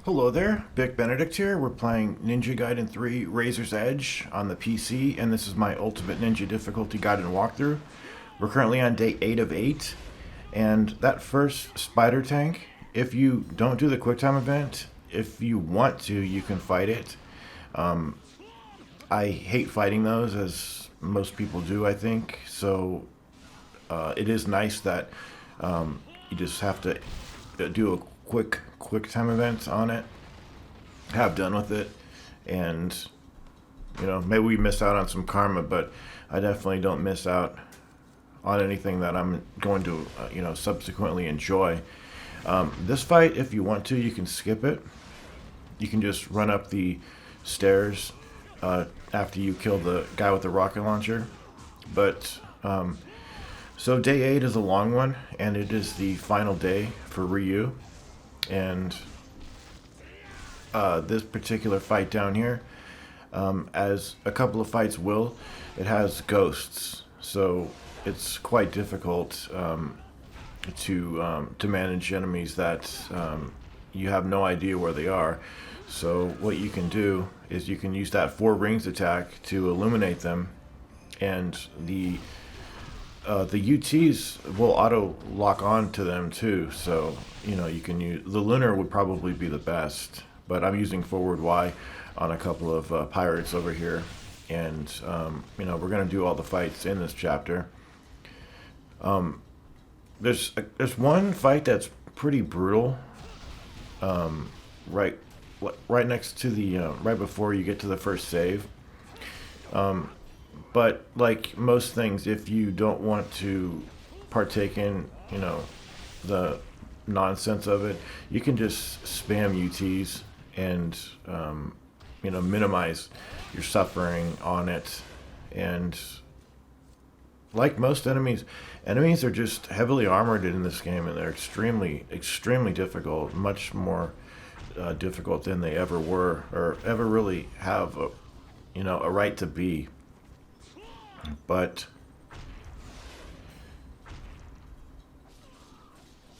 Hello there, Vic Benedict here. We're playing Ninja Gaiden 3 Razor's Edge on the PC, and this is my Ultimate Ninja Difficulty Gaiden walkthrough. We're currently on day 8 of 8, and that first spider tank, if you don't do the QuickTime event, if you want to, you can fight it. I hate fighting those, as most people do, I think, so it is nice that you just have to do a quick time event on it, have done with it, and maybe we miss out on some karma, but I definitely don't miss out on anything that I'm going to subsequently enjoy. This fight, if you want to, you can skip it. You can just run up the stairs after you kill the guy with the rocket launcher. But so day 8 is a long one, and it is the final day for Ryu. And this particular fight down here, as a couple of fights will, it has ghosts, so it's quite difficult to manage enemies that you have no idea where they are. So what you can do is you can use that 4 rings attack to illuminate them, and the UTs will auto lock on to them too, so you can use the lunar would probably be the best, but I'm using forward Y on a couple of pirates over here, and we're gonna do all the fights in this chapter. There's one fight that's pretty brutal, right next to the right before you get to the first save. But like most things, if you don't want to partake in, the nonsense of it, you can just spam UTs and, minimize your suffering on it. And like most enemies are just heavily armored in this game, and they're extremely, extremely difficult, much more difficult than they ever were or ever really have a right to be. But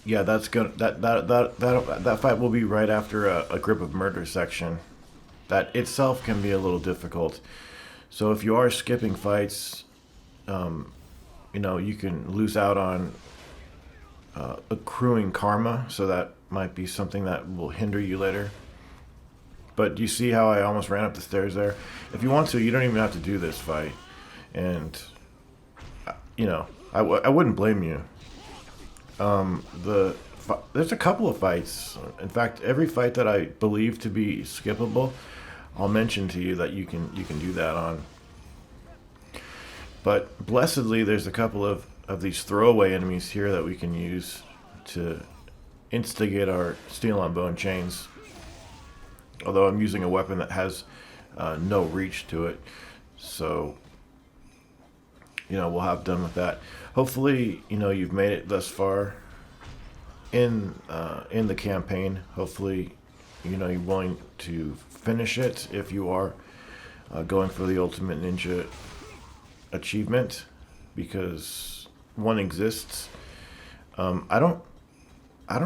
yeah, that's gonna that fight will be right after a grip of murder section. That itself can be a little difficult. So if you are skipping fights, you can lose out on accruing karma. So that might be something that will hinder you later. But do you see how I almost ran up the stairs there? If you want to, you don't even have to do this fight. And I wouldn't blame you. There's a couple of fights. In fact, every fight that I believe to be skippable, I'll mention to you that you can do that on. But blessedly, there's a couple of these throwaway enemies here that we can use to instigate our steel on bone chains. Although I'm using a weapon that has no reach to it, so we'll have done with that. Hopefully, you've made it thus far in the campaign. Hopefully, you're willing to finish it if you are going for the Ultimate Ninja achievement, because one exists. I don't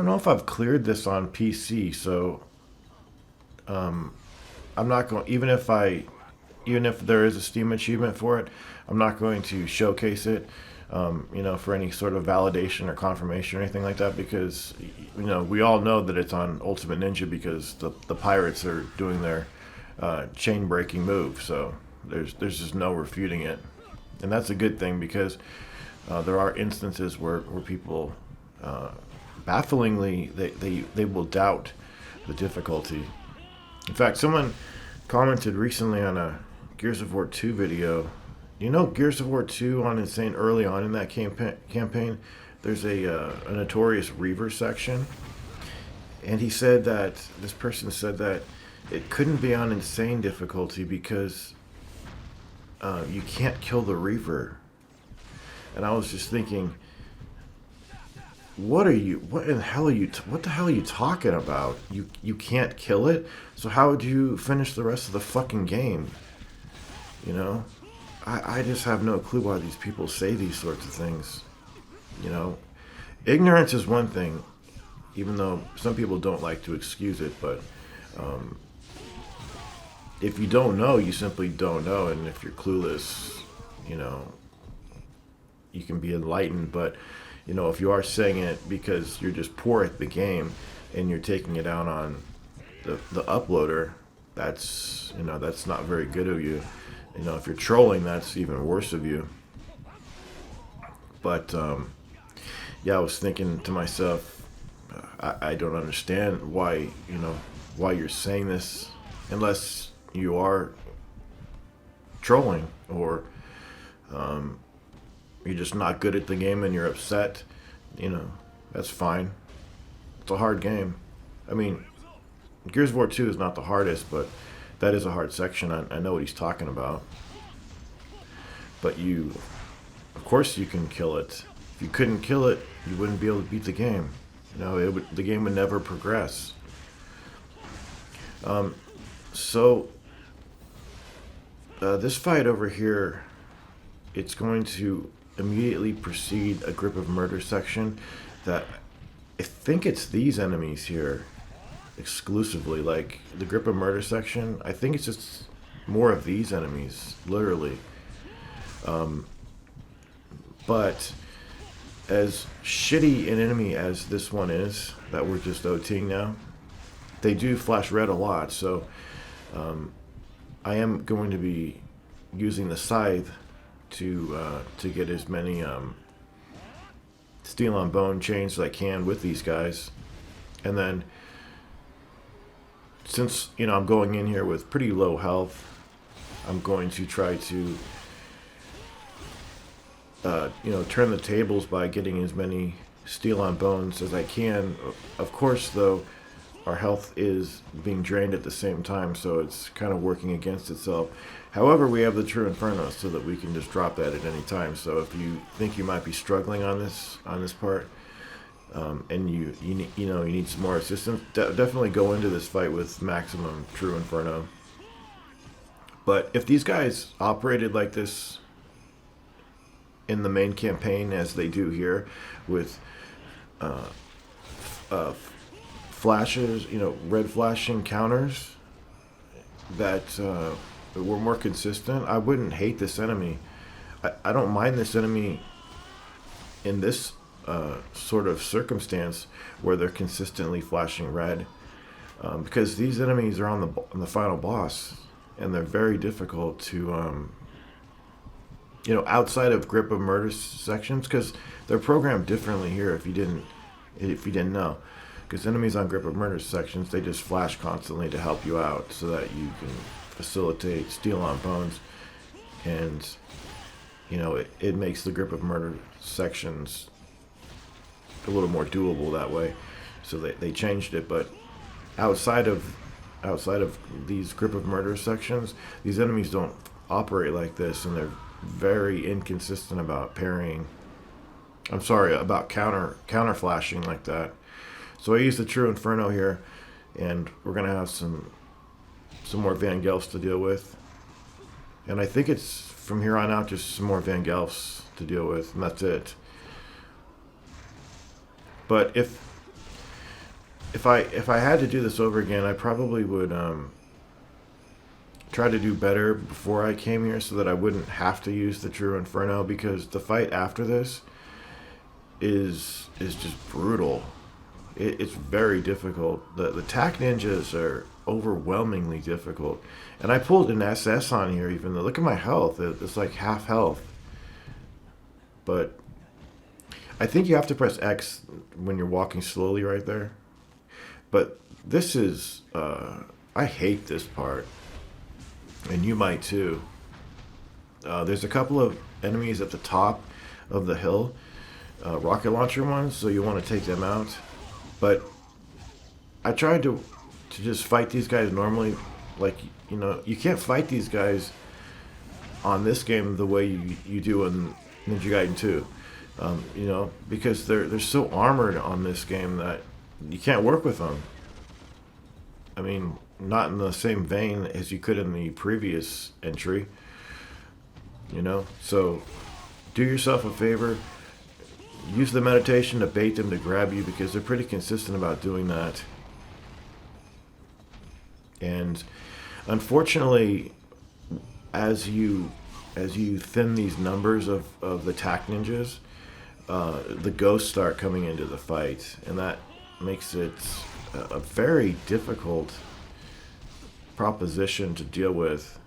know if I've cleared this on PC, so I'm not going. Even if there is a Steam achievement for it, I'm not going to showcase it, for any sort of validation or confirmation or anything like that, because, we all know that it's on Ultimate Ninja because the pirates are doing their chain breaking move, so there's just no refuting it. And that's a good thing, because there are instances where people, bafflingly, they will doubt the difficulty. In fact, someone commented recently on a Gears of War 2 video. Gears of War 2 on Insane, early on in that campaign, there's a notorious Reaver section. And he said that, this person said that it couldn't be on Insane difficulty because you can't kill the Reaver. And I was just thinking, what the hell are you talking about? You can't kill it? So how would you finish the rest of the fucking game? I just have no clue why these people say these sorts of things. Ignorance is one thing, even though some people don't like to excuse it, but If you don't know, you simply don't know, and if you're clueless, you know, you can be enlightened. But you know, if you are saying it because you're just poor at the game and you're taking it out on the uploader, that's, you know, that's not very good of you. You know, if you're trolling, that's even worse of you. But yeah, I was thinking to myself, I don't understand why, you know, why you're saying this, unless you are trolling, or you're just not good at the game and you're upset. You know, that's fine. It's a hard game. I mean, Gears of War 2 is not the hardest, but that is a hard section. I know what he's talking about. But you, of course you can kill it. If you couldn't kill it, you wouldn't be able to beat the game. You know, the game would never progress. So this fight over here, it's going to immediately precede a Grip of Murder section that I think it's these enemies here exclusively. Like the Grip of Murder section, I think it's just more of these enemies, literally. But as shitty an enemy as this one is that we're just OTing now, they do flash red a lot. So I am going to be using the scythe to get as many steel on bone chains as I can with these guys. And then, since, you know, I'm going in here with pretty low health, I'm going to try to you know, turn the tables by getting as many steel on bones as I can. Of course, though, our health is being drained at the same time, so it's kind of working against itself. However, we have the True Inferno, so that we can just drop that at any time. So if you think you might be struggling on this part, and you need some more assistance, definitely go into this fight with maximum True Inferno. But if these guys operated like this in the main campaign, as they do here, with flashes, you know, red flashing counters that were more consistent, I wouldn't hate this enemy. I don't mind this enemy in this sort of circumstance where they're consistently flashing red, because these enemies are on the final boss, and they're very difficult to you know, outside of Grip of Murder sections, because they're programmed differently here. If you didn't know, because enemies on Grip of Murder sections, they just flash constantly to help you out, so that you can facilitate steel on bones, and you know, it makes the Grip of Murder sections a little more doable that way. So they changed it. But outside of these Grip of Murder sections, these enemies don't operate like this, and they're very inconsistent about parrying. I'm sorry, about counter flashing like that. So I use the True Inferno here, and we're gonna have some more Van Gelfs to deal with. And I think it's from here on out just some more Van Gelfs to deal with, and that's it. But if I had to do this over again, I probably would try to do better before I came here, so that I wouldn't have to use the True Inferno, because the fight after this is just brutal. It's very difficult. The TAC ninjas are overwhelmingly difficult, and I pulled an SS on here. Even though, look at my health, it's like half health. But I think you have to press X when you're walking slowly right there. But this is I hate this part, and you might too. There's a couple of enemies at the top of the hill, rocket launcher ones, so you want to take them out. But I tried to just fight these guys normally. Like, you know, you can't fight these guys on this game the way you do in Ninja Gaiden 2. You know, because they're so armored on this game that you can't work with them. I mean, not in the same vein as you could in the previous entry. You know, so do yourself a favor. Use the meditation to bait them to grab you, because they're pretty consistent about doing that. And unfortunately, as you thin these numbers of the attack ninjas, the ghosts start coming into the fight, and that makes it a very difficult proposition to deal with.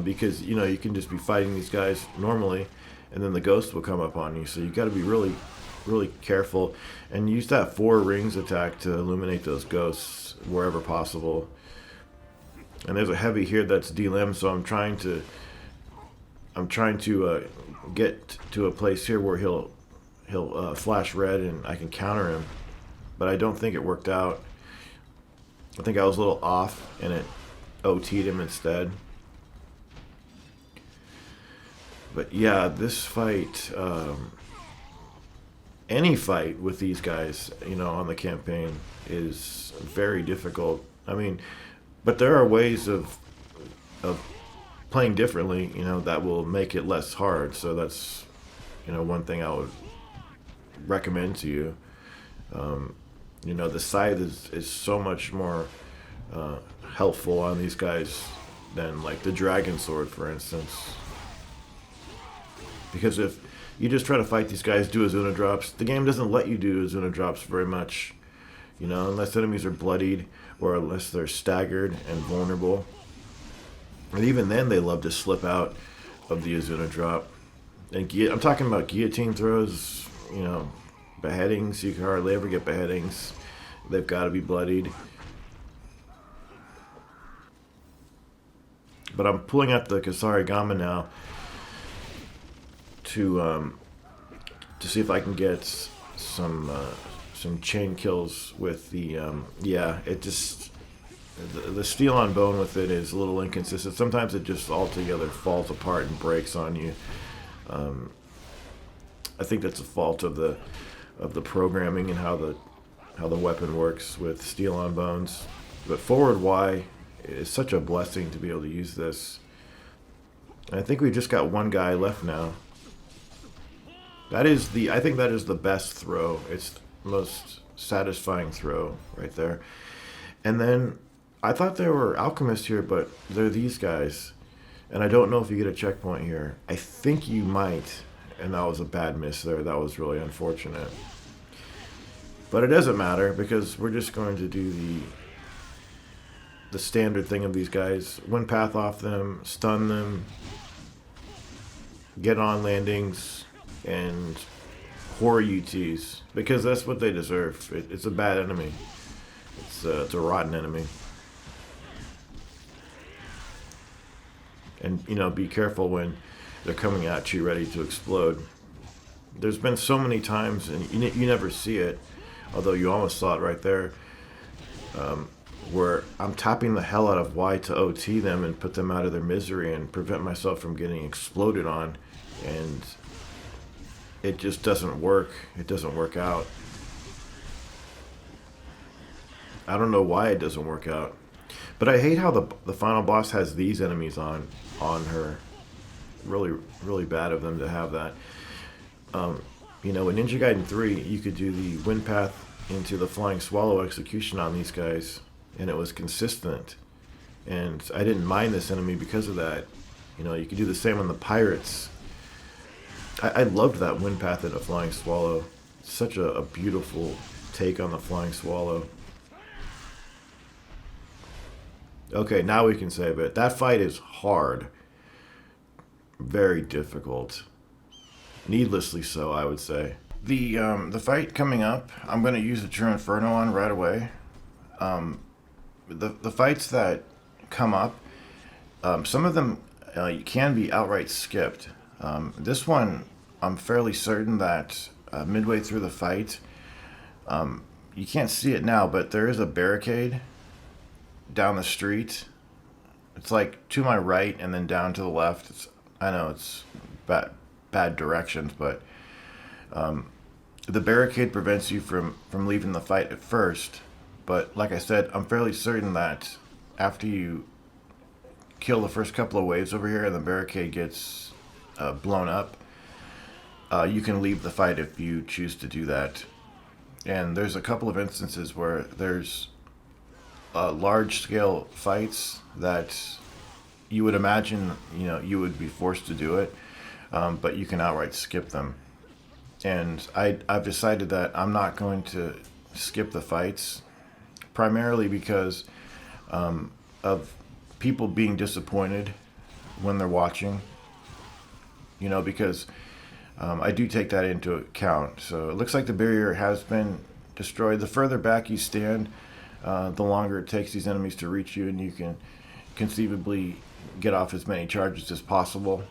Because you can just be fighting these guys normally, and then the ghost will come up on you. So you got to be really, really careful, and use that 4 rings attack to illuminate those ghosts wherever possible. And there's a heavy here that's D-limb, so I'm trying to get to a place here where he'll flash red and I can counter him, but I don't think it worked out. I think I was a little off, and it OT'd him instead. But yeah, this fight, any fight with these guys, on the campaign is very difficult. I mean, but there are ways of playing differently, that will make it less hard. So that's, one thing I would recommend to you. The scythe is so much more helpful on these guys than like the dragon sword, for instance. Because if you just try to fight these guys, do Azuna drops, the game doesn't let you do Azuna drops very much. Unless enemies are bloodied or unless they're staggered and vulnerable. And even then, they love to slip out of the Azuna drop. And I'm talking about guillotine throws, beheadings. You can hardly ever get beheadings. They've got to be bloodied. But I'm pulling out the Kasarigama now to see if I can get some chain kills with the it just the steel on bone with it is a little inconsistent. Sometimes it just altogether falls apart and breaks on you. I think that's a fault of the programming and how the weapon works with steel on bones. But forward Y is such a blessing to be able to use this. And I think we just got one guy left now. I think that is the best throw. It's the most satisfying throw right there. And then I thought there were alchemists here, but they're these guys. And I don't know if you get a checkpoint here. I think you might. And that was a bad miss there. That was really unfortunate. But it doesn't matter because we're just going to do the standard thing of these guys. Wind path off them, stun them, get on landings, and horror UTs, because that's what they deserve. It's a bad enemy. It's a rotten enemy. And be careful when they're coming at you ready to explode. There's been so many times, and you never see it, although you almost saw it right there, where I'm tapping the hell out of Y to OT them and put them out of their misery and prevent myself from getting exploded on, and it just doesn't work. It doesn't work out. I don't know why it doesn't work out. But I hate how the final boss has these enemies on her. Really, really bad of them to have that. In Ninja Gaiden 3, you could do the wind path into the flying swallow execution on these guys, and it was consistent. And I didn't mind this enemy because of that. You could do the same on the pirates. I loved that wind path into flying swallow. Such a beautiful take on the flying swallow. Okay, now we can save it. That fight is hard. Very difficult. Needlessly so, I would say. The fight coming up, I'm going to use the True Inferno on right away. The fights that come up, some of them can be outright skipped. This one, I'm fairly certain that midway through the fight, you can't see it now, but there is a barricade down the street. It's like to my right and then down to the left. I know it's bad directions, but the barricade prevents you from leaving the fight at first. But like I said, I'm fairly certain that after you kill the first couple of waves over here and the barricade gets blown up, you can leave the fight if you choose to do that. And there's a couple of instances where there's large-scale fights that you would imagine, you would be forced to do it, but you can outright skip them. And I've decided that I'm not going to skip the fights, primarily because of people being disappointed when they're watching, because I do take that into account. So it looks like the barrier has been destroyed. The further back you stand, the longer it takes these enemies to reach you, and you can conceivably get off as many charges as possible.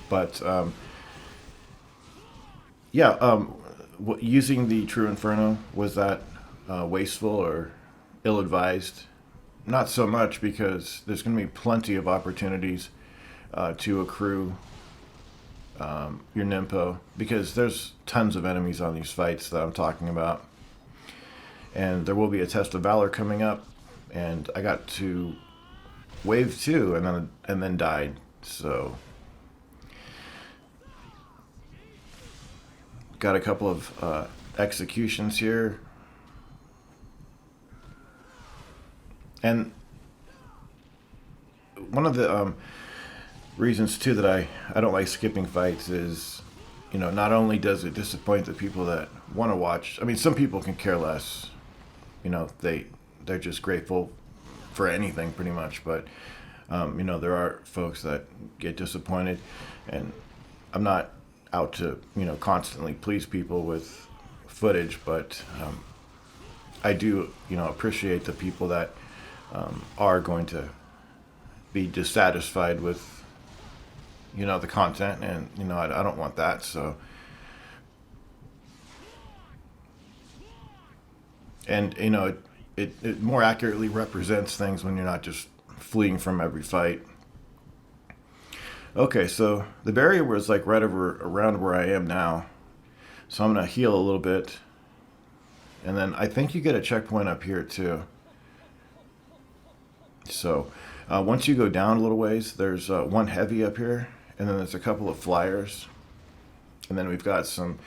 But using the True Inferno, was that wasteful or ill-advised? Not so much, because there's going to be plenty of opportunities to accrue your Nimpo, because there's tons of enemies on these fights that I'm talking about. And there will be a Test of Valor coming up, and I got to Wave 2 and then died, so... Got a couple of executions here. And one of the reasons, too, that I don't like skipping fights is, not only does it disappoint the people that want to watch. I mean, some people can care less. They're just grateful for anything, pretty much. But, there are folks that get disappointed. And I'm not out to, constantly please people with footage, but I do, appreciate the people that are going to be dissatisfied with, the content, and, I don't want that, so. And, it more accurately represents things when you're not just fleeing from every fight. Okay, so the barrier was like right around where I am now. So I'm going to heal a little bit. And then I think you get a checkpoint up here too. So once you go down a little ways, there's one heavy up here. And then there's a couple of flyers. And then we've got some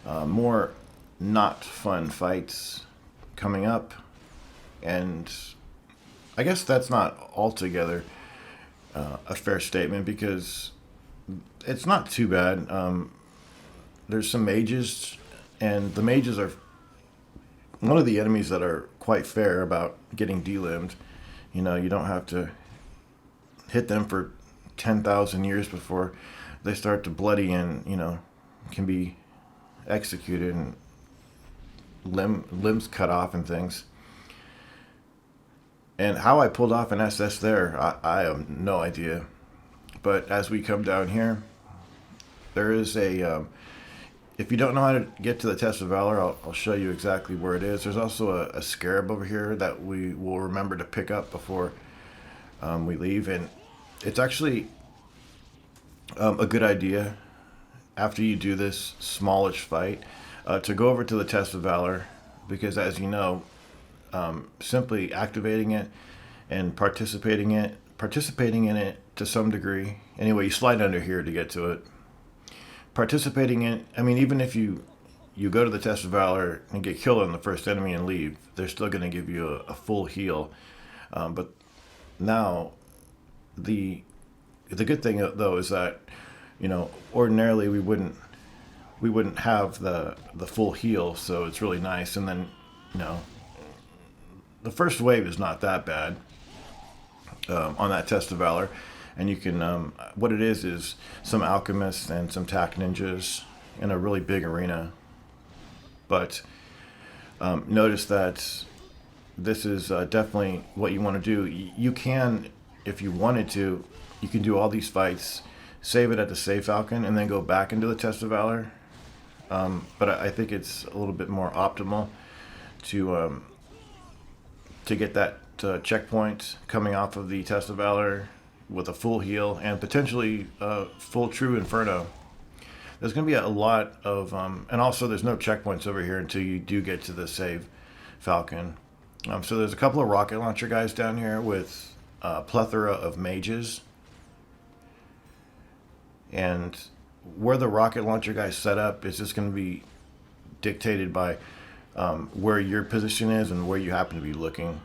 more not fun fights coming up. And I guess that's not altogether a fair statement, because it's not too bad. There's some mages, and the mages are one of the enemies that are quite fair about getting delimbed. You don't have to hit them for 10,000 years before they start to bloody and, can be executed and limbs cut off and things. And how I pulled off an SS there, I have no idea. But as we come down here, there is a... if you don't know how to get to the Test of Valor, I'll show you exactly where it is. There's also a SCARAB over here that we will remember to pick up before we leave. And it's actually a good idea, after you do this smallish fight, to go over to the Test of Valor. Because as you know, simply activating it and participating in it to some degree. Anyway, you slide under here to get to it. Participating in, even if you go to the Test of Valor and get killed on the first enemy and leave, they're still going to give you a full heal. But now, the good thing though is that, ordinarily we wouldn't have the full heal, so it's really nice. And then, the first wave is not that bad on that Test of Valor. And you can, what it is some alchemists and some tac ninjas in a really big arena. But notice that this is definitely what you want to do. You can, if you wanted to, you can do all these fights, save it at the Save Falcon, and then go back into the Test of Valor. But I think it's a little bit more optimal to get that checkpoint coming off of the Test of Valor with a full heal and potentially full True Inferno. There's going to be a lot of... and also there's no checkpoints over here until you do get to the Save Falcon. So there's a couple of rocket launcher guys down here with a plethora of mages. And where the rocket launcher guys set up is just going to be dictated by where your position is and where you happen to be looking.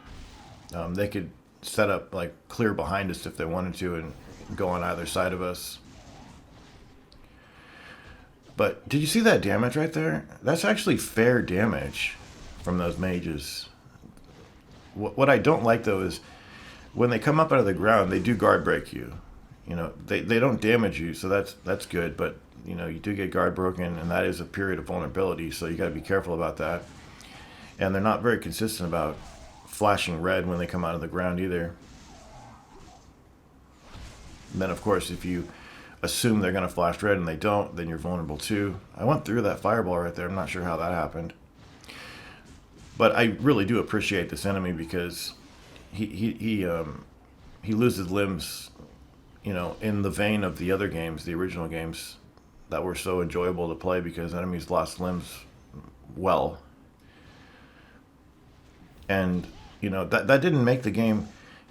They could set up like clear behind us if they wanted to and go on either side of us. But did you see that damage right there? That's actually fair damage from those mages. What I don't like though is when they come up out of the ground, they do guard break you. You know, they don't damage you, so that's good. But you know, you do get guard broken, and that is a period of vulnerability. So you got to be careful about that. And they're not very consistent about flashing red when they come out of the ground either. And then of course, if you assume they're going to flash red and they don't, then you're vulnerable too. I went through that fireball right there. I'm not sure how that happened. But I really do appreciate this enemy because he loses limbs, you know, in the vein of the other games, the original games that were so enjoyable to play because enemies lost limbs well. And, you know, that didn't make the game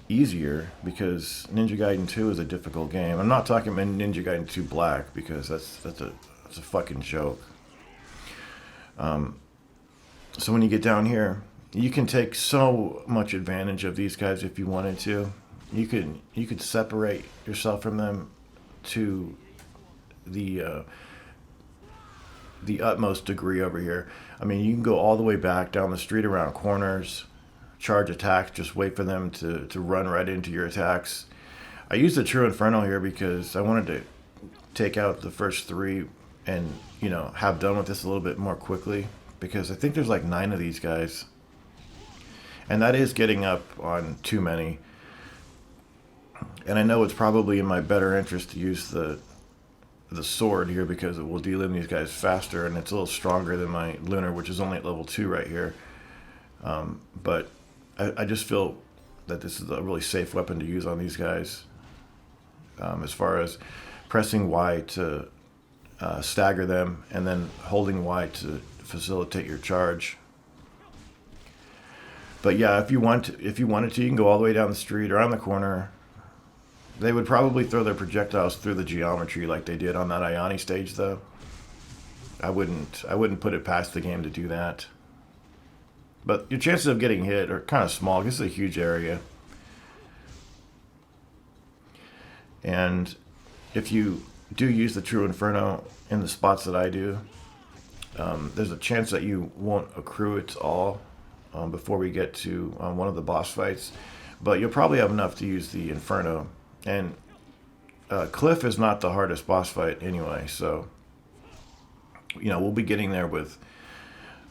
easier because Ninja Gaiden 2 is a difficult game. I'm not talking about Ninja Gaiden 2 Black because that's a fucking joke. So when you get down here, you can take so much advantage of these guys if you wanted to. You could separate yourself from them to the utmost degree over here. I mean, you can go all the way back down the street around corners, charge attacks, just wait for them to run right into your attacks. I used the True Inferno here because I wanted to take out the first 3 and, you know, have done with this a little bit more quickly because I think there's like 9 of these guys. And that is getting up on too many. And I know it's probably in my better interest to use the sword here because it will delimb these guys faster and it's a little stronger than my lunar, which is only at level 2 right here. But I just feel that this is a really safe weapon to use on these guys. As far as pressing Y to stagger them and then holding Y to facilitate your charge. But yeah, if you wanted to, you can go all the way down the street or on the corner. They would probably throw their projectiles through the geometry like they did on that Ioni stage, though. I wouldn't put it past the game to do that. But your chances of getting hit are kind of small. This is a huge area. And if you do use the True Inferno in the spots that I do, there's a chance that you won't accrue it all before we get to one of the boss fights. But you'll probably have enough to use the Inferno. And Cliff is not the hardest boss fight anyway, so you know we'll be getting there with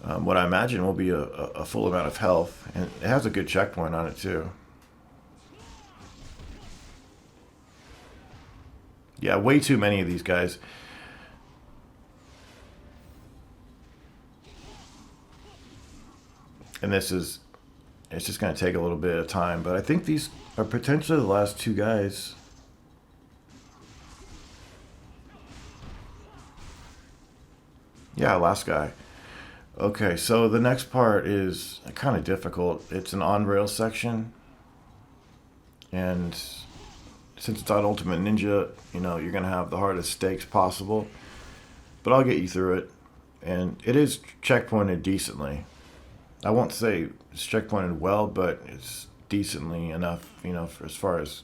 what I imagine will be a full amount of health, and it has a good checkpoint on it too. Yeah, way too many of these guys. And it's just going to take a little bit of time, but I think these are potentially the last 2 guys. Yeah, last guy. Okay, so the next part is kind of difficult. It's an on-rail section. And since it's on Ultimate Ninja, you know, you're going to have the hardest stakes possible. But I'll get you through it. And it is checkpointed decently. I won't say it's checkpointed well, but it's decently enough, you know, as far as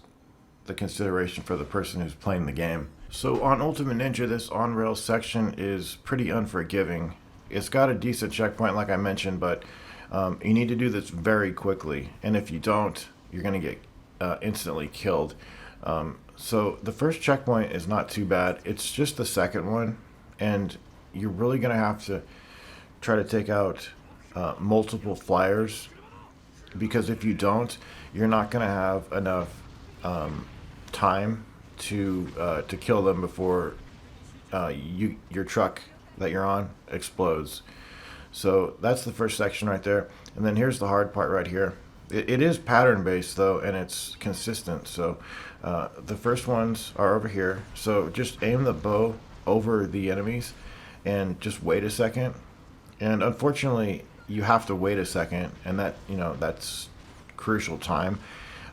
the consideration for the person who's playing the game. So on Ultimate Ninja, this on-rail section is pretty unforgiving. It's got a decent checkpoint, like I mentioned, but you need to do this very quickly. And if you don't, you're going to get instantly killed. So the first checkpoint is not too bad. It's just the second one. And you're really going to have to try to take out multiple flyers, because if you don't, you're not going to have enough time to kill them before your truck that you're on explodes. So that's the first section right there. And then here's the hard part right here. It is pattern based though, and it's consistent. So the first ones are over here. So just aim the bow over the enemies and just wait a second. And unfortunately, you have to wait a second, and that, you know, that's crucial time.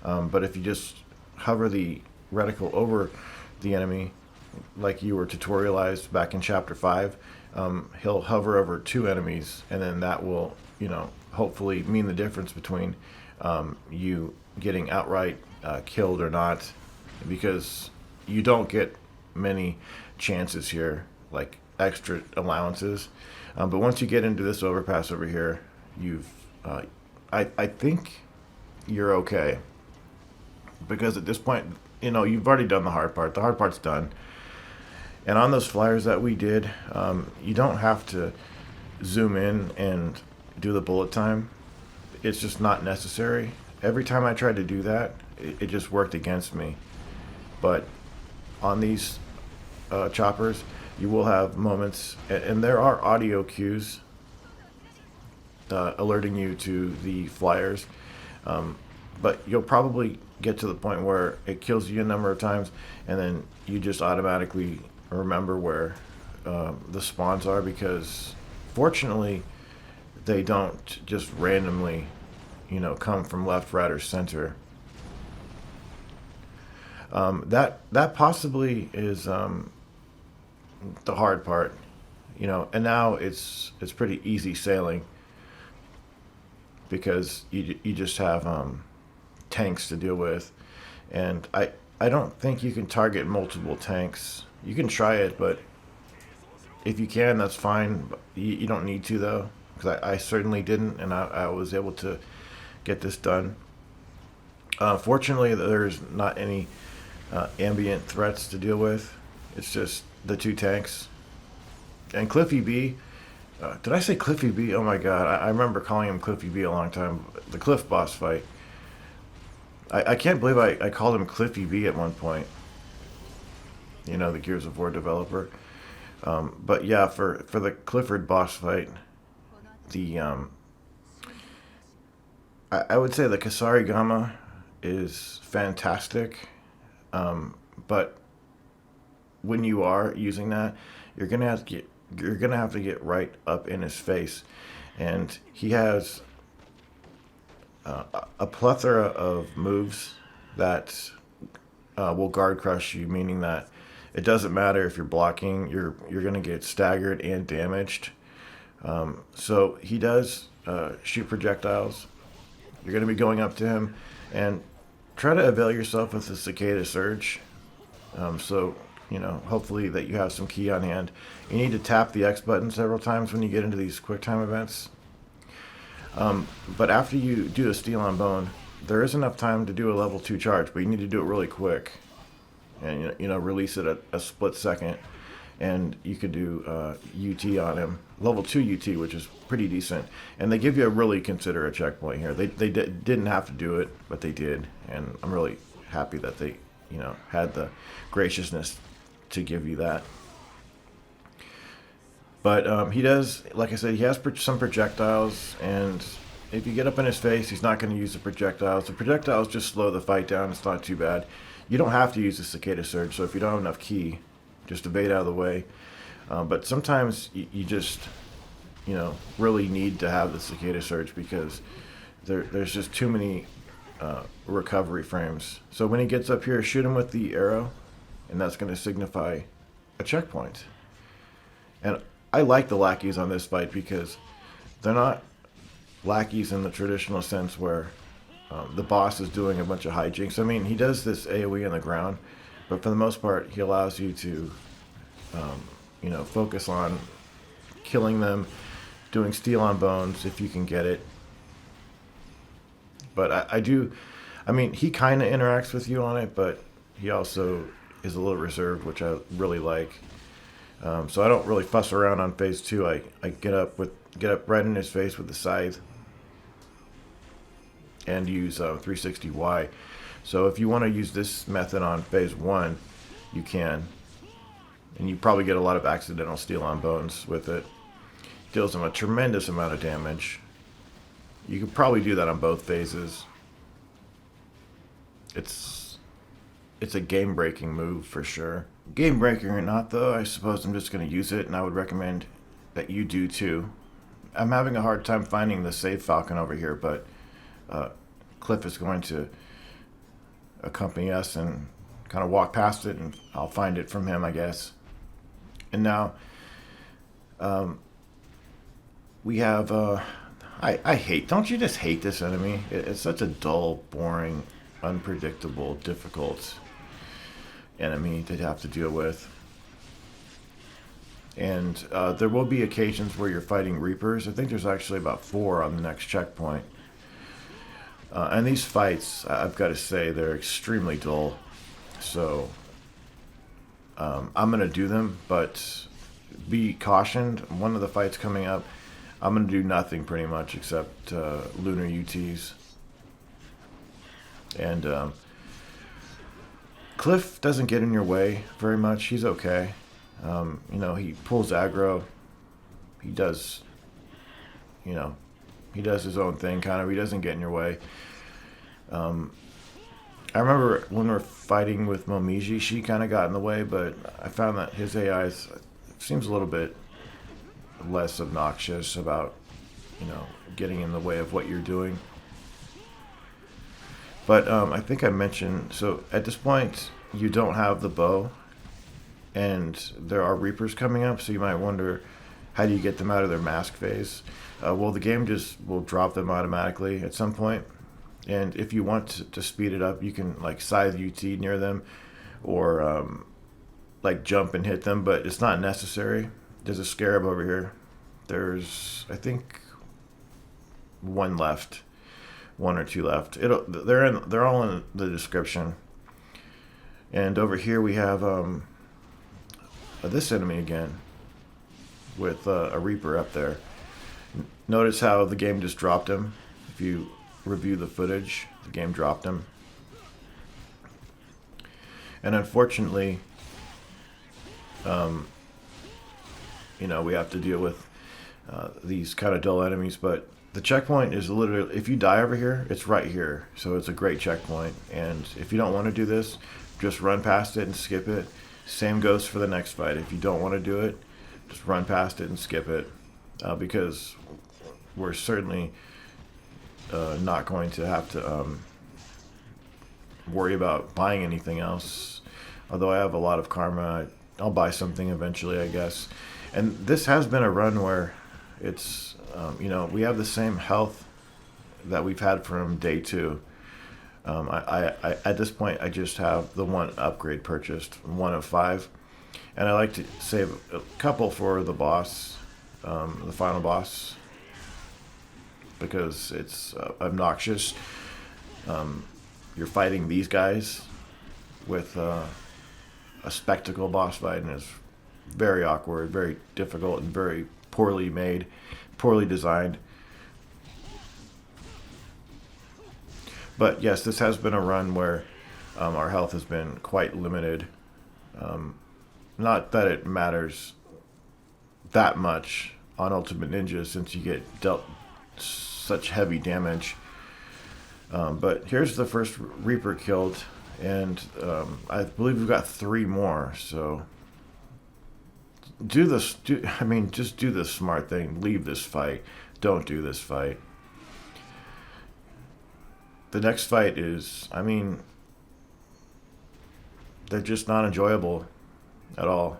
But if you just hover the reticle over the enemy, like you were tutorialized back in Chapter 5, he'll hover over 2 enemies, and then that will, hopefully mean the difference between you getting outright killed or not, because you don't get many chances here, like extra allowances. But once you get into this overpass over here, I think you're okay, because at this point, you've already done the hard part. The hard part's done. And on those flyers that we did, you don't have to zoom in and do the bullet time. It's just not necessary. Every time I tried to do that, it just worked against me. But on these choppers, you will have moments, and there are audio cues alerting you to the flyers. But you'll probably get to the point where it kills you a number of times, and then you just automatically remember where the spawns are, because fortunately they don't just randomly come from left, right, or center. That possibly is the hard part, and now it's pretty easy sailing, because you just have tanks to deal with, and I don't think you can target multiple tanks. You can try it, but if you can, that's fine. You don't need to, though, because I certainly didn't, and I was able to get this done. Fortunately, there's not any ambient threats to deal with. It's just the 2 tanks. And Cliffy B. Did I say Cliffy B? Oh my god, I remember calling him Cliffy B a long time. The Cliff boss fight. I can't believe I called him Cliffy B at one point. The Gears of War developer. But yeah, for the Clifford boss fight, I would say the Kasarigama is fantastic. But when you are using that, you're gonna have to get right up in his face, and he has a plethora of moves that will guard crush you, meaning that it doesn't matter if you're blocking, you're gonna get staggered and damaged. So he does shoot projectiles. You're gonna be going up to him, and try to avail yourself of the Cicada Surge. So hopefully that you have some key on hand. You need to tap the X button several times when you get into these quick time events. But after you do a Steel on Bone, there is enough time to do a level 2 charge, but you need to do it really quick, and release it a split second, and you could do UT on him, level 2 UT, which is pretty decent, and they give you a really considerate checkpoint here. They didn't have to do it, but they did, and I'm really happy that they had the graciousness to give you that. But he does, like I said, he has some projectiles, and if you get up in his face, he's not going to use the projectiles. The projectiles just slow the fight down. It's not too bad. You don't have to use the Cicada Surge, so if you don't have enough key, just evade out of the way. But sometimes you just, really need to have the Cicada Surge, because there's just too many recovery frames. So when he gets up here, shoot him with the arrow, and that's going to signify a checkpoint. And I like the lackeys on this fight, because they're not lackeys in the traditional sense where the boss is doing a bunch of hijinks. I mean, he does this AoE on the ground, but for the most part, he allows you to, focus on killing them, doing Steel on Bones if you can get it. But I mean, he kind of interacts with you on it, but he also is a little reserved, which I really like. So I don't really fuss around on phase 2. I get up right in his face with the scythe, and use 360Y. So if you want to use this method on phase 1, you can, and you probably get a lot of accidental Steel on Bones with it. Deals him a tremendous amount of damage. You could probably do that on both phases. It's a game-breaking move for sure. Game-breaking or not, though, I suppose I'm just going to use it, and I would recommend that you do too. I'm having a hard time finding the Save Falcon over here, but Cliff is going to accompany us and kind of walk past it, and I'll find it from him, I guess. And now, We have, I hate, don't you just hate this enemy? It's such a dull, boring, unpredictable, difficult enemy to have to deal with. And there will be occasions where you're fighting Reapers. I think there's actually about 4 on the next checkpoint. And these fights, I've got to say, they're extremely dull. So I'm going to do them, but be cautioned. One of the fights coming up, I'm going to do nothing pretty much except lunar UTs. And Cliff doesn't get in your way very much. He's okay. You know, he pulls aggro. He does, you know, he does his own thing, kind of. He doesn't get in your way. I remember when we were fighting with Momiji, she kind of got in the way, but I found that his AI seems a little bit less obnoxious about, you know, getting in the way of what you're doing. But I think I mentioned, so at this point, you don't have the bow, and there are Reapers coming up, so you might wonder, how do you get them out of their mask phase? Well, the game just will drop them automatically at some point. And if you want to speed it up, you can like scythe UT near them, or like jump and hit them, but it's not necessary. There's a SCARAB over here. There's, I think, 1 left, 1 or 2 left. They're all in the description. And over here we have this enemy again with a Reaper up there. Notice how the game just dropped him. If you review the footage, the game dropped him. And unfortunately, you know, we have to deal with these kind of dull enemies, but the checkpoint is literally, if you die over here, it's right here. So it's a great checkpoint. And if you don't want to do this, just run past it and skip it. Same goes for the next fight. If you don't want to do it, just run past it and skip it. Because we're certainly not going to have to worry about buying anything else. Although I have a lot of karma, I'll buy something eventually, I guess. And this has been a run where it's, you know, we have the same health that we've had from day 2. I at this point, I just have the 1 upgrade purchased, 1 of 5. And I like to save a couple for the boss, the final boss, because it's obnoxious. You're fighting these guys with a spectacle boss fight, and it's very awkward, very difficult, and very poorly made, poorly designed. But yes, this has been a run where our health has been quite limited. Not that it matters that much on Ultimate Ninja, since you get dealt such heavy damage. But here's the first Reaper killed, and I believe we've got 3 more. So just do the smart thing. Leave this fight. Don't do this fight. The next fight is, I mean, they're just not enjoyable at all.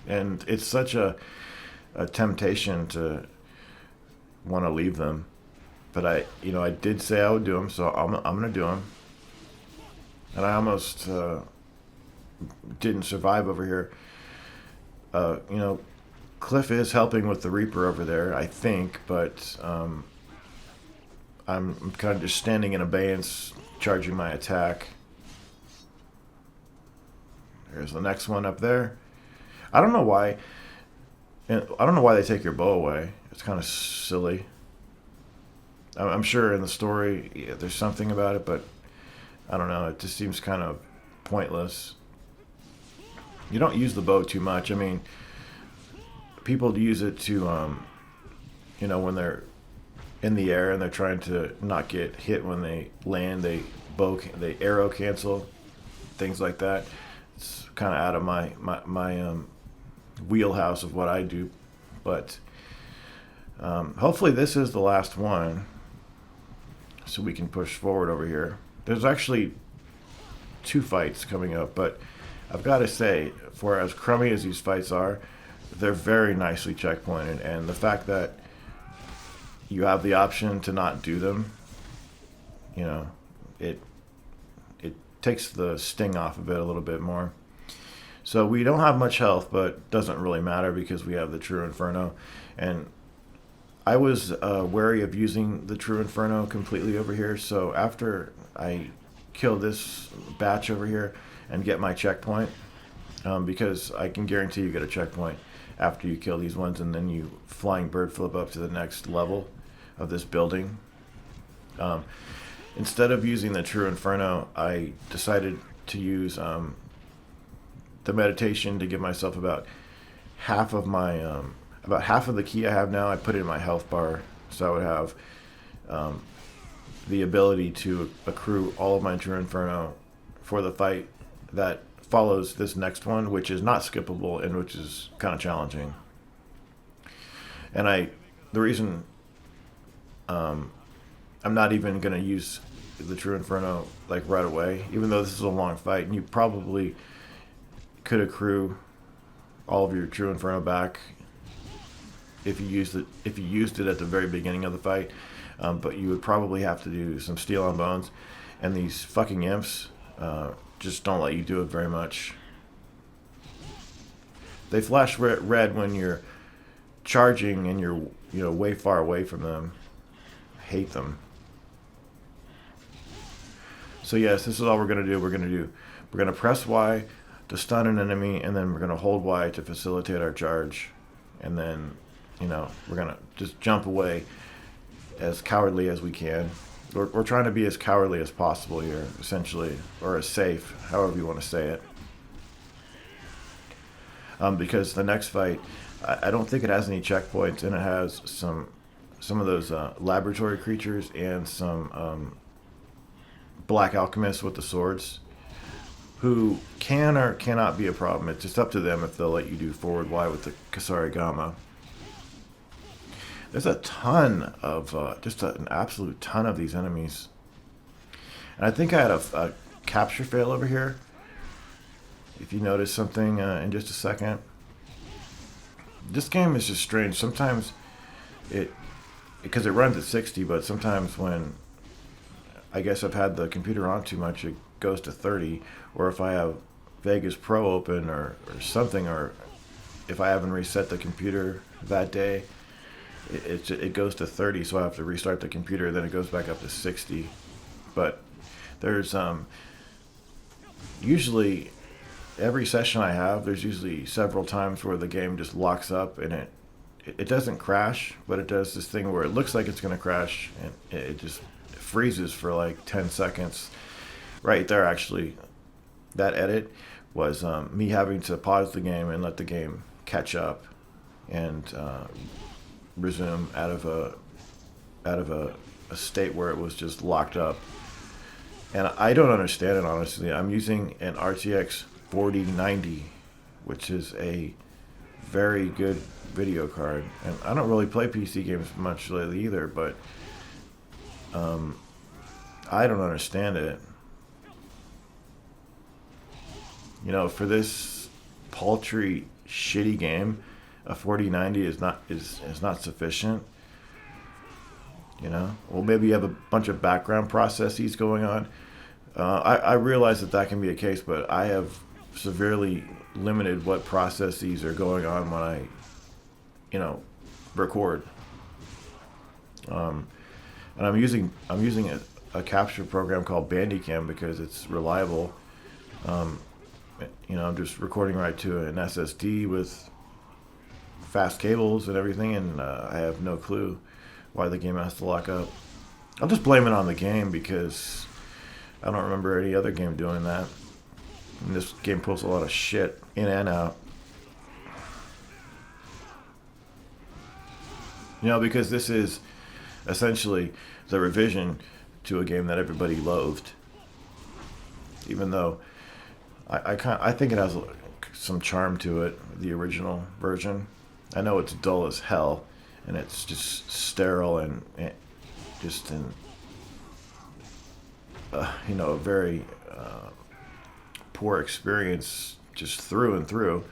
And it's such a temptation to want to leave them. But I did say I would do them, so I'm going to do them. And I almost didn't survive over here. You know, Cliff is helping with the Reaper over there, I think, but I'm kind of just standing in abeyance, charging my attack. There's the next one up there. I don't know why. I don't know why they take your bow away. It's kind of silly. I'm sure in the story there's something about it, but I don't know. It just seems kind of pointless. You don't use the bow too much. I mean, people use it to, you know, when they're in the air and they're trying to not get hit when they land, they arrow cancel, things like that. It's kind of out of my wheelhouse of what I do, but hopefully this is the last one, so we can push forward over here. There's actually 2 fights coming up, but I've got to say, for as crummy as these fights are, they're very nicely checkpointed, and the fact that you have the option to not do them, you know, it takes the sting off of it a little bit more. So we don't have much health, but doesn't really matter because we have the True Inferno. And I was wary of using the True Inferno completely over here, so after I kill this batch over here and get my checkpoint, because I can guarantee you get a checkpoint after you kill these ones, and then you flying bird flip up to the next level of this building. Instead of using the True Inferno, I decided to use the meditation to give myself about half of my about half of the key I have now. I put it in my health bar, so I would have the ability to accrue all of my True Inferno for the fight that follows this next one, which is not skippable and which is kind of challenging. And the reason I'm not even going to use the True Inferno like right away, even though this is a long fight, and you probably could accrue all of your True Inferno back if you used it at the very beginning of the fight, but you would probably have to do some Steel on Bones, and these fucking imps just don't let you do it very much. They flash red when you're charging and you're way far away from them. I hate them. So yes, this is all we're gonna do. We're gonna press Y to stun an enemy, and then we're gonna hold Y to facilitate our charge, and then we're gonna just jump away as cowardly as we can. We're trying to be as cowardly as possible here, essentially, or as safe, however you want to say it. Because the next fight, I don't think it has any checkpoints, and it has some of those laboratory creatures and some black alchemists with the swords, who can or cannot be a problem. It's just up to them if they'll let you do forward Y with the Kasarigama. There's a ton of, just an absolute ton of these enemies. And I think I had a capture fail over here. If you notice something in just a second. This game is just strange. Sometimes because it runs at 60, but sometimes when I guess I've had the computer on too much, it goes to 30. Or if I have Vegas Pro open or something, or if I haven't reset the computer that day, it goes to 30, so I have to restart the computer, then it goes back up to 60. But there's usually every session I have, there's usually several times where the game just locks up, and it doesn't crash, but it does this thing where it looks like it's going to crash, and it just freezes for like 10 seconds. Right there, actually, that edit was me having to pause the game and let the game catch up and resume out of a state where it was just locked up. And I don't understand it, honestly. I'm using an RTX 4090, which is a very good video card, and I don't really play PC games much lately either, but I don't understand it. For this paltry, shitty game, a 4090 is not sufficient. Well, maybe you have a bunch of background processes going on. I realize that can be a case, but I have severely limited what processes are going on when I, record. And I'm using a capture program called Bandicam because it's reliable. I'm just recording right to an SSD with fast cables and everything, and I have no clue why the game has to lock up. I'll just blame it on the game because I don't remember any other game doing that. And this game pulls a lot of shit in and out. Because this is essentially the revision to a game that everybody loathed. Even though I think it has some charm to it, the original version. I know it's dull as hell, and it's just sterile and just a very poor experience just through and through.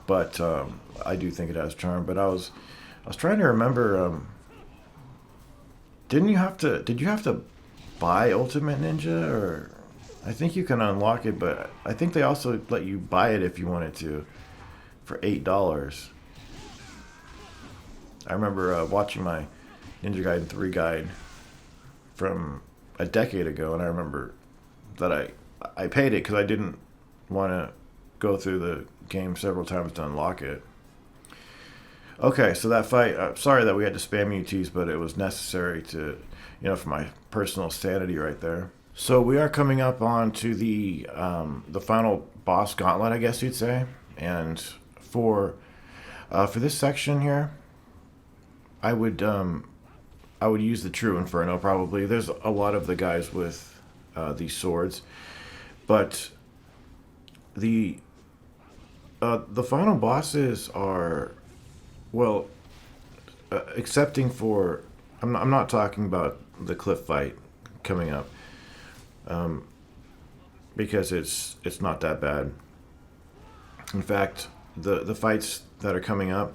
But I do think it has charm. But I was trying to remember. Did you have to buy Ultimate Ninja, or I think you can unlock it, but I think they also let you buy it if you wanted to for $8. I remember watching my Ninja Gaiden 3 guide from a decade ago, and I remember that I paid it because I didn't want to go through the game several times to unlock it. Okay, so that fight, sorry that we had to spam UTs, but it was necessary to, for my personal sanity right there. So we are coming up on to the final boss gauntlet, I guess you'd say. And for this section here, I would use the True Inferno probably. There's a lot of the guys with these swords, but the final bosses are, well, excepting for, I'm not talking about the cliff fight coming up, because it's not that bad. In fact, the fights that are coming up,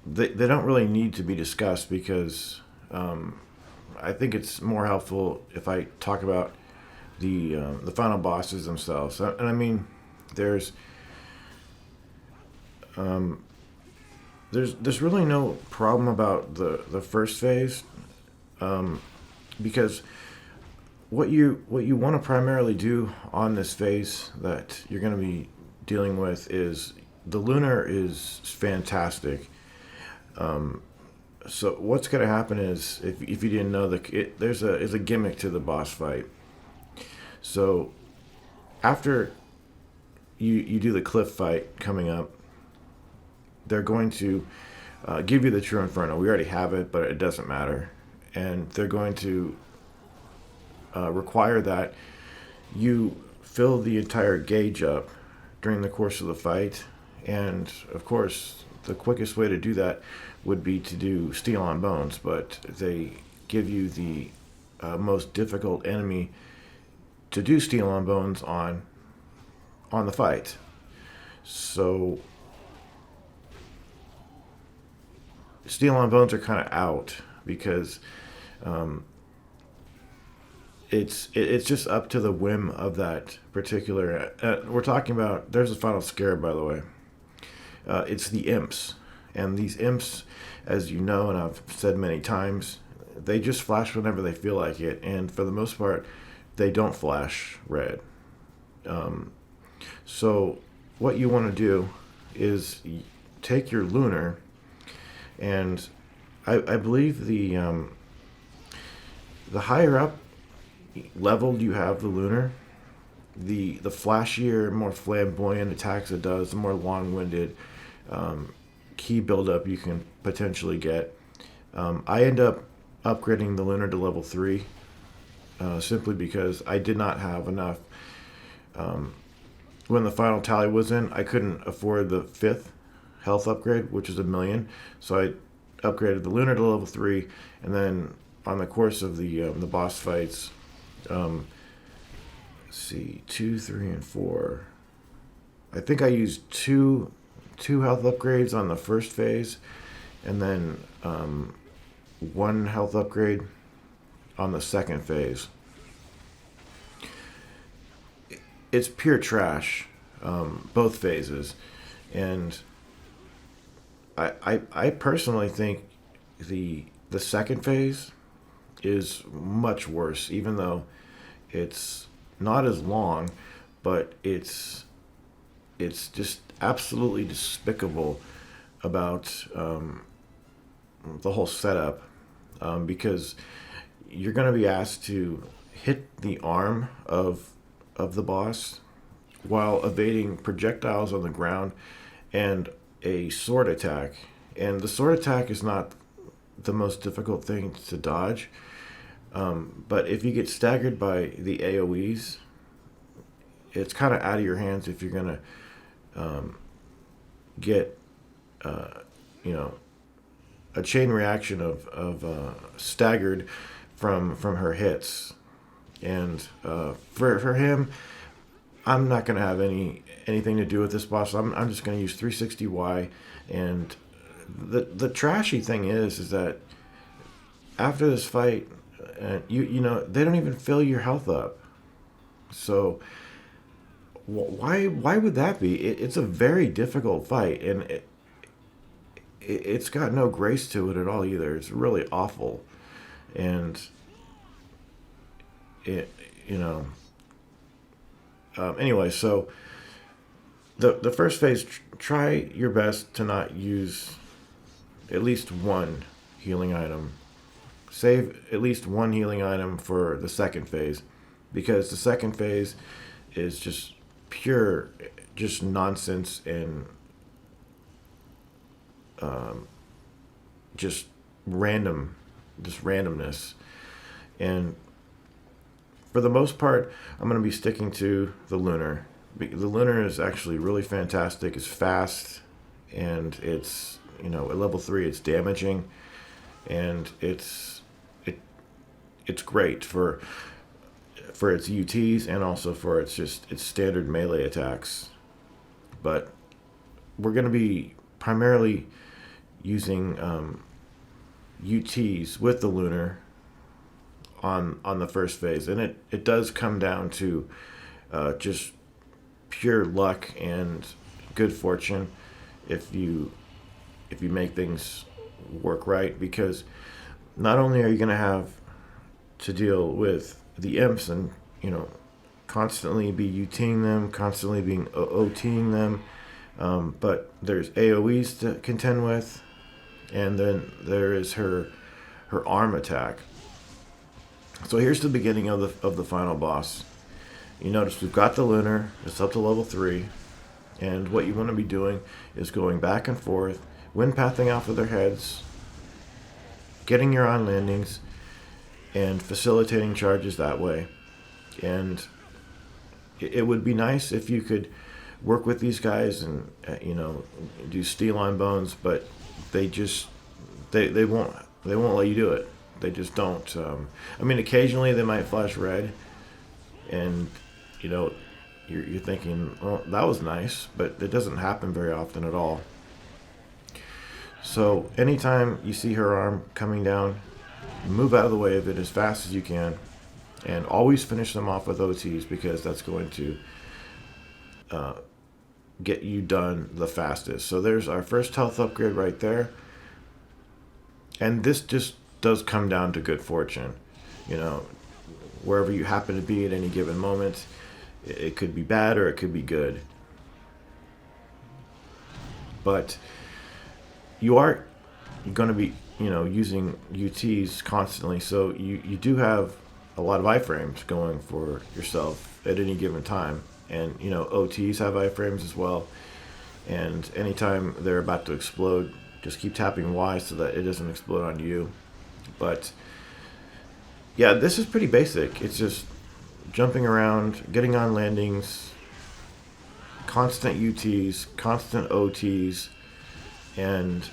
they don't really need to be discussed, because I think it's more helpful if I talk about the final bosses themselves. And I mean, there's really no problem about the first phase, because what you want to primarily do on this phase that you're going to be dealing with is the lunar is fantastic. So what's going to happen is, if you didn't know, there's a gimmick to the boss fight. So after you do the cliff fight coming up, they're going to give you the True Inferno. We already have it, but it doesn't matter. And they're going to require that you fill the entire gauge up during the course of the fight. And, of course, the quickest way to do that would be to do Steel on Bones, but they give you the most difficult enemy to do Steel on Bones on the fight. So Steel on Bones are kind of out, because it's just up to the whim of that particular. We're talking about, there's a final SCARAB, by the way. It's the imps, and these imps, as you know, and I've said many times, they just flash whenever they feel like it, and for the most part, they don't flash red. So what you want to do is take your lunar, and I believe the higher up level you have the lunar, the flashier, more flamboyant attacks it does, the more long-winded key buildup you can potentially get. I end up upgrading the lunar to level 3 simply because I did not have enough. When the final tally was in, I couldn't afford the 5th health upgrade, which is 1,000,000. So I upgraded the lunar to level 3, and then on the course of the boss fights, let's see, 2, 3, and 4. I think I used two health upgrades on the first phase, and then 1 health upgrade on the second phase. It's pure trash, both phases, and I personally think the second phase is much worse, even though it's not as long, but it's just absolutely despicable about the whole setup, because you're going to be asked to hit the arm of the boss while evading projectiles on the ground and a sword attack. And the sword attack is not the most difficult thing to dodge, but if you get staggered by the AoEs, it's kind of out of your hands if you're going to get a chain reaction of staggered from her hits. And for him, I'm not going to have anything to do with this boss. I'm just going to use 360Y. And the trashy thing is that after this fight, you know, they don't even fill your health up. So why would that be? It's a very difficult fight, and it's got no grace to it at all either. It's really awful, and it, you know. Anyway, so the first phase, try your best to not use at least one healing item. Save at least one healing item for the second phase, because the second phase is just pure, just nonsense and just random, just randomness. And for the most part, I'm going to be sticking to the Lunar. The Lunar is actually really fantastic. It's fast, and it's, you know, at level 3 it's damaging, and it's great for its UTs and also for its standard melee attacks. But we're going to be primarily using UTs with the Lunar on the first phase, and it does come down to just pure luck and good fortune if you make things work right, because not only are you going to have to deal with the imps and, you know, constantly be UTing them, constantly being OTing them, but there's AoEs to contend with, and then there is her arm attack. So here's the beginning of the final boss. You notice we've got the Lunar. It's up to level 3, and what you want to be doing is going back and forth, wind pathing off of their heads, getting your on landings, and facilitating charges that way. And it would be nice if you could work with these guys and you know, do steel on bones, but they won't let you do it. They just don't. I mean, occasionally they might flash red, and you know, you're thinking, oh, that was nice, but it doesn't happen very often at all. So anytime you see her arm coming down, move out of the way of it as fast as you can, and always finish them off with OTs, because that's going to get you done the fastest. So there's our first health upgrade right there, and this just does come down to good fortune. You know, wherever you happen to be at any given moment, it could be bad or it could be good. But you are going to be, you know, using UTs constantly, so you do have a lot of iframes going for yourself at any given time. And, you know, OTs have iframes as well. And anytime they're about to explode, just keep tapping Y so that it doesn't explode on you. But yeah, this is pretty basic. It's just jumping around, getting on landings, constant UTs, constant OTs, and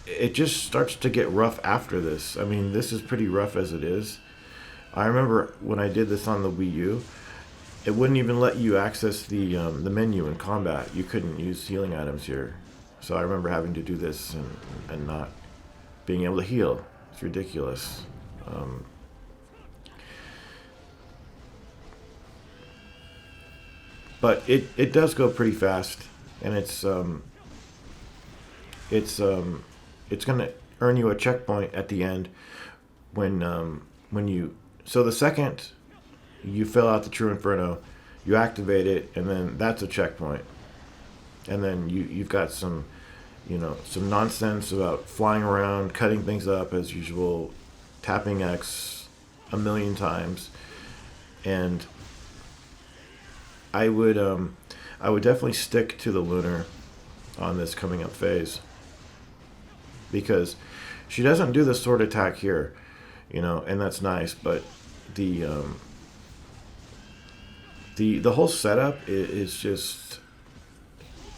it just starts to get rough after this. I mean, this is pretty rough as it is. I remember when I did this on the Wii U, it wouldn't even let you access the menu in combat. You couldn't use healing items here. So I remember having to do this and not being able to heal. It's ridiculous. But it does go pretty fast, and it's going to earn you a checkpoint at the end when you. So the second you fill out the True Inferno, you activate it, and then that's a checkpoint. And then you've got some, you know, some nonsense about flying around, cutting things up as usual, tapping X a million times, and I would definitely stick to the Lunar on this coming up phase, because she doesn't do the sword attack here, you know, and that's nice, but the whole setup is just,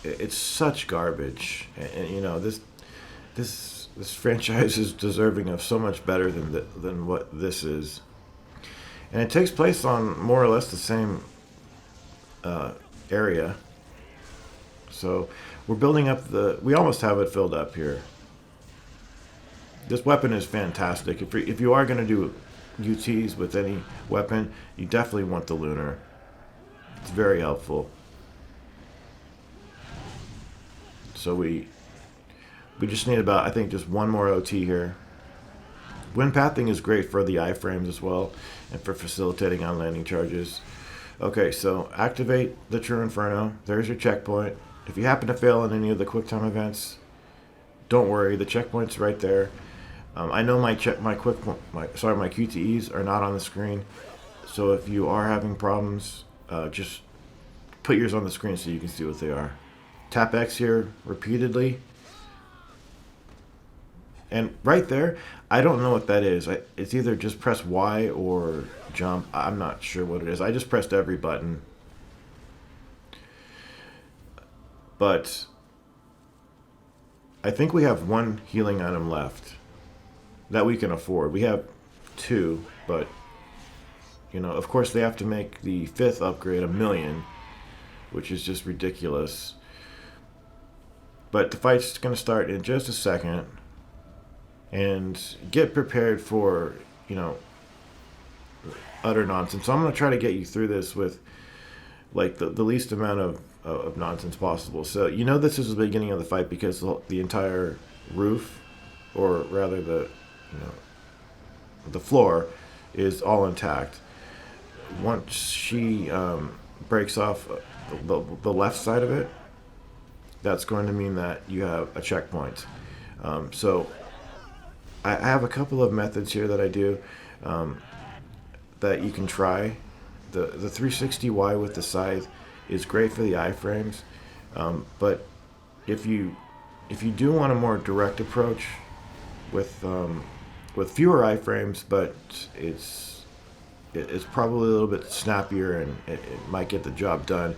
it's such garbage, and you know, this franchise is deserving of so much better than what this is. And it takes place on more or less the same area. So we're building up we almost have it filled up here. This weapon is fantastic. If you are going to do UTs with any weapon, you definitely want the lunar. It's very helpful. So we just need about, I think, just one more OT here. Wind pathing is great for the iframes as well, and for facilitating on landing charges. Okay, so activate the True Inferno. There's your checkpoint. If you happen to fail in any of the QuickTime events, don't worry. The checkpoint's right there. I know my QTEs are not on the screen, so if you are having problems, just put yours on the screen so you can see what they are. Tap X here repeatedly. And right there, I don't know what that is. It's either just press Y or jump. I'm not sure what it is. I just pressed every button. But I think we have one healing item left that we can afford. We have 2, but, you know, of course they have to make the 5th upgrade 1,000,000, which is just ridiculous. But the fight's going to start in just a second. And get prepared for, you know, utter nonsense. So I'm going to try to get you through this with, like, the least amount of nonsense possible. So, you know, this is the beginning of the fight because the entire roof, or rather the floor, is all intact. Once she breaks off the left side of it, that's going to mean that you have a checkpoint. So I have a couple of methods here that I do that you can try. The 360Y with the scythe is great for the iframes, but if you do want a more direct approach with fewer iframes, but it's probably a little bit snappier and it might get the job done,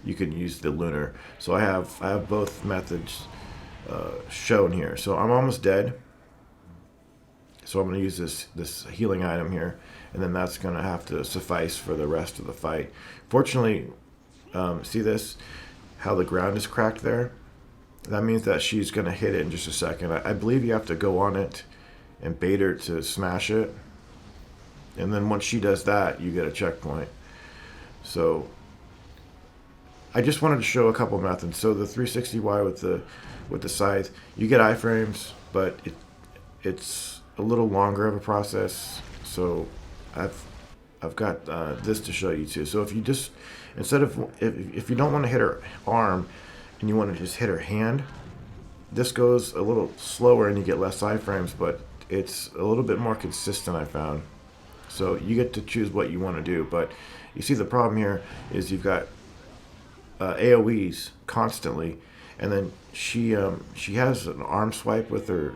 you can use the lunar. So I have both methods shown here. So I'm almost dead. So I'm going to use this healing item here, and then that's going to have to suffice for the rest of the fight. Fortunately, see this? How the ground is cracked there? That means that she's going to hit it in just a second. I believe you have to go on it and bait her to smash it. And then once she does that, you get a checkpoint. So I just wanted to show a couple methods. So the 360Y with the scythe, you get iframes, but it's a little longer of a process. So I've got this to show you too. So if you just, instead of, if you don't want to hit her arm and you want to just hit her hand, this goes a little slower and you get less iframes, but it's a little bit more consistent, I found. So you get to choose what you want to do. But you see the problem here is you've got AoEs constantly, and then she has an arm swipe with her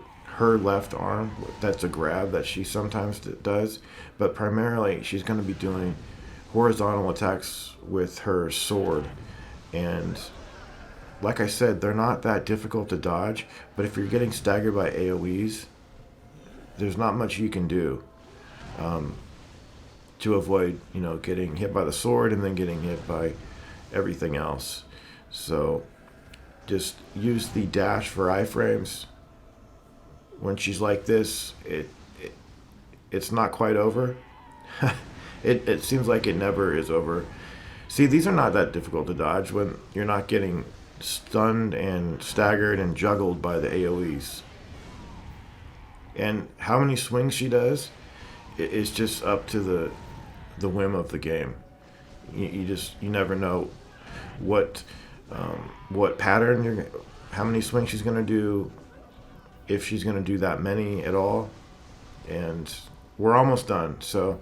left arm. That's a grab that she sometimes does, but primarily she's going to be doing horizontal attacks with her sword. And like I said, they're not that difficult to dodge, but if you're getting staggered by AoEs, there's not much you can do to avoid, you know, getting hit by the sword and then getting hit by everything else. So just use the dash for iframes. When she's like this, it's not quite over. It seems like it never is over. See, these are not that difficult to dodge when you're not getting stunned and staggered and juggled by the AoEs. And how many swings she does is just up to the whim of the game. You never know what pattern how many swings she's gonna do, if she's gonna do that many at all. And we're almost done. So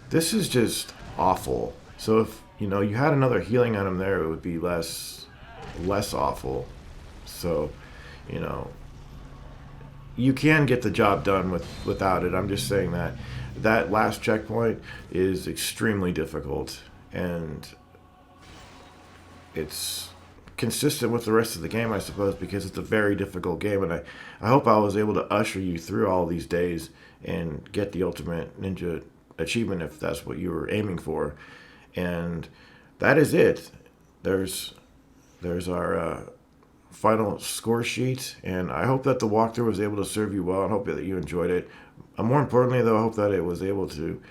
this is just awful. So if you had another healing item there, it would be less awful. So you can get the job done without it. I'm just saying that last checkpoint is extremely difficult, and it's consistent with the rest of the game, I suppose, because it's a very difficult game. And I hope I was able to usher you through all these days and get the Ultimate Ninja achievement if that's what you were aiming for. And that is it. There's our final score sheet, and I hope that the walkthrough was able to serve you well. I hope that you enjoyed it. More importantly, though, I hope that it was able to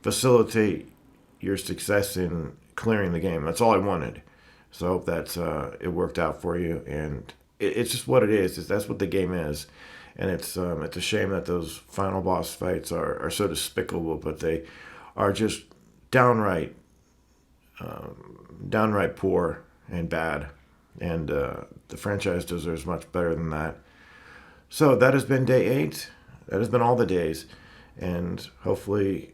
facilitate your success in clearing the game. That's all I wanted. So I hope that it worked out for you, and it's just what it is. That's what the game is, and it's a shame that those final boss fights are so despicable, but they are just downright poor and bad, and the franchise deserves much better than that. So that has been day 8. That has been all the days, and hopefully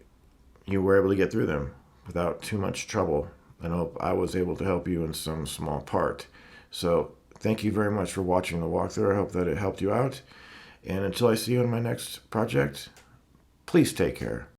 you were able to get through them without too much trouble. And I hope I was able to help you in some small part. So thank you very much for watching the walkthrough. I hope that it helped you out. And until I see you in my next project, please take care.